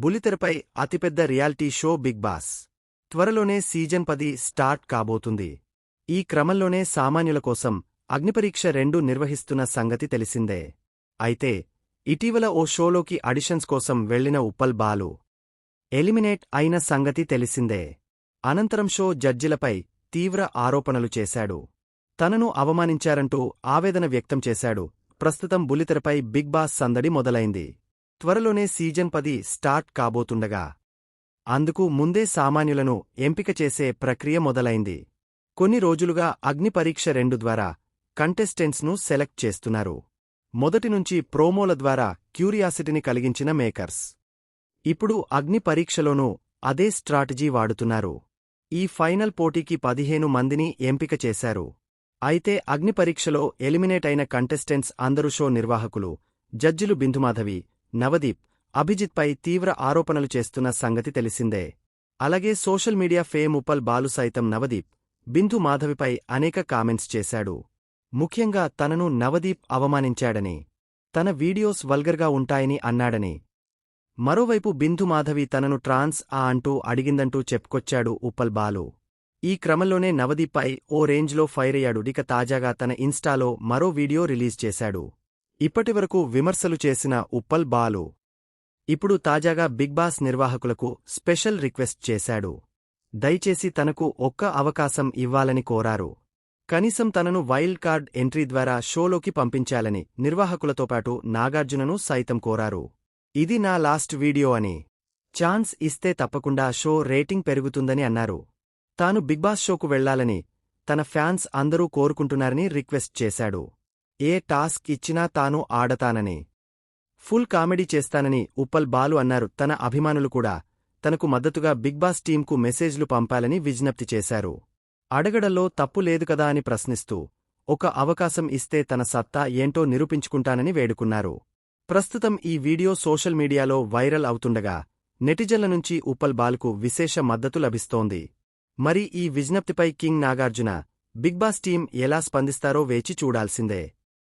బుల్లితెరపై అతిపెద్ద reality show big boss త్వరలోనే season 10 start కాబోతుంది. ఈ క్రమంలోనే సామాన్యుల కోసం అగ్నిపరీక్ష 2 నిర్వహిస్తున్న సంగతి తెలిసిందే. అయితే ఇటీవల ఓ షోలోకి ఆడిషన్స్ కోసం వెళ్లిన ఉప్పల్ బాలు ఎలిమినేట్ అయిన సంగతి తెలిసిందే. అనంతరం షో జడ్జిలపై తీవ్ర ఆరోపణలు చేశాడు. తనను అవమానించారంటూ ఆవేదన వ్యక్తం చేశాడు. ప్రస్తుతం బుల్లితెరపై బిగ్ బాస్ సందడి మొదలైంది. త్వరలోనే సీజన్ 10 స్టార్ట్ కాబోతుండగా అందుకు ముందే సామాన్యులను ఎంపిక చేసే ప్రక్రియ మొదలైంది. కొన్ని రోజులుగా అగ్ని పరీక్ష 2 ద్వారా కంటెస్టెంట్స్ను సెలెక్ట్ చేస్తున్నారు. మొదటి నుంచి ప్రోమోల ద్వారా క్యూరియాసిటీని కలిగించిన మేకర్స్ ఇప్పుడు అగ్ని పరీక్షలోనూ అదే స్ట్రాటజీ వాడుతున్నారు. ఈ ఫైనల్ పోటీకి 15 మందిని ఎంపిక చేశారు. అయితే అగ్ని పరీక్షలో ఎలిమినేట్ అయిన కంటెస్టెంట్స్ అందరూ షో నిర్వాహకులు, జడ్జిలు బిందుమాధవి, నవదీప్, అభిజిత్పై తీవ్ర ఆరోపణలు చేస్తున్న సంగతి తెలిసిందే. అలాగే social media fame Uppal Balu సైతం నవదీప్, బిందు మాధవిపై అనేక కామెంట్స్ చేశాడు. ముఖ్యంగా తనను నవదీప్ అవమానించాడని, తన వీడియోస్ వల్గర్గా ఉంటాయని అన్నాడని. మరోవైపు బిందు మాధవి తనను ట్రాన్స్ అంటూ అడిగిందంటూ చెప్పుకొచ్చాడు ఉప్పల్ బాలు. ఈ క్రమంలోనే నవదీప్పై ఓ రేంజ్లో ఫైరయ్యాడు. ఇక తాజాగా తన ఇన్స్టాలో మరో వీడియో రిలీజ్ చేశాడు. ఇప్పటివరకు విమర్శలు చేసిన ఉప్పల్ బాలు ఇప్పుడు తాజాగా బిగ్ బాస్ నిర్వాహకులకు స్పెషల్ రిక్వెస్ట్ చేశాడు. దయచేసి తనకు ఒక్క అవకాశం ఇవ్వాలని కోరారు. కనీసం తనను వైల్డ్ కార్డ్ ఎంట్రీ ద్వారా షోలోకి పంపించాలని నిర్వాహకులతో పాటు నాగార్జునను సైతం కోరారు. ఇది నా లాస్ట్ వీడియో అని, ఛాన్స్ ఇస్తే తప్పకుండా షో రేటింగ్ పెరుగుతుందని అన్నారు. తాను బిగ్ బాస్ షోకు వెళ్లాలని తన ఫ్యాన్స్ అందరూ కోరుకుంటున్నారని రిక్వెస్ట్ చేశాడు. ఏ టాస్క్ ఇచ్చినా తాను ఆడతానని, ఫుల్ కామెడీ చేస్తానని ఉప్పల్ బాలు అన్నారు. తన అభిమానులు కూడా తనకు మద్దతుగా బిగ్ బాస్ టీంకు మెసేజ్లు పంపాలని విజ్ఞప్తి చేశారు. అడగడంలో తప్పు లేదు కదా అని ప్రశ్నిస్తూ ఒక అవకాశం ఇస్తే తన సత్తా ఏంటో నిరూపించుకుంటానని వేడుకున్నారు. ప్రస్తుతం ఈ వీడియో సోషల్ మీడియాలో వైరల్ అవుతుండగా నెటిజన్ల నుంచి ఉప్పల్ బాలుకు విశేష మద్దతు లభిస్తోంది. మరి ఈ విజ్ఞప్తిపై king Nagarjuna, Bigg Boss team ఎలా స్పందిస్తారో వేచి చూడాల్సిందే.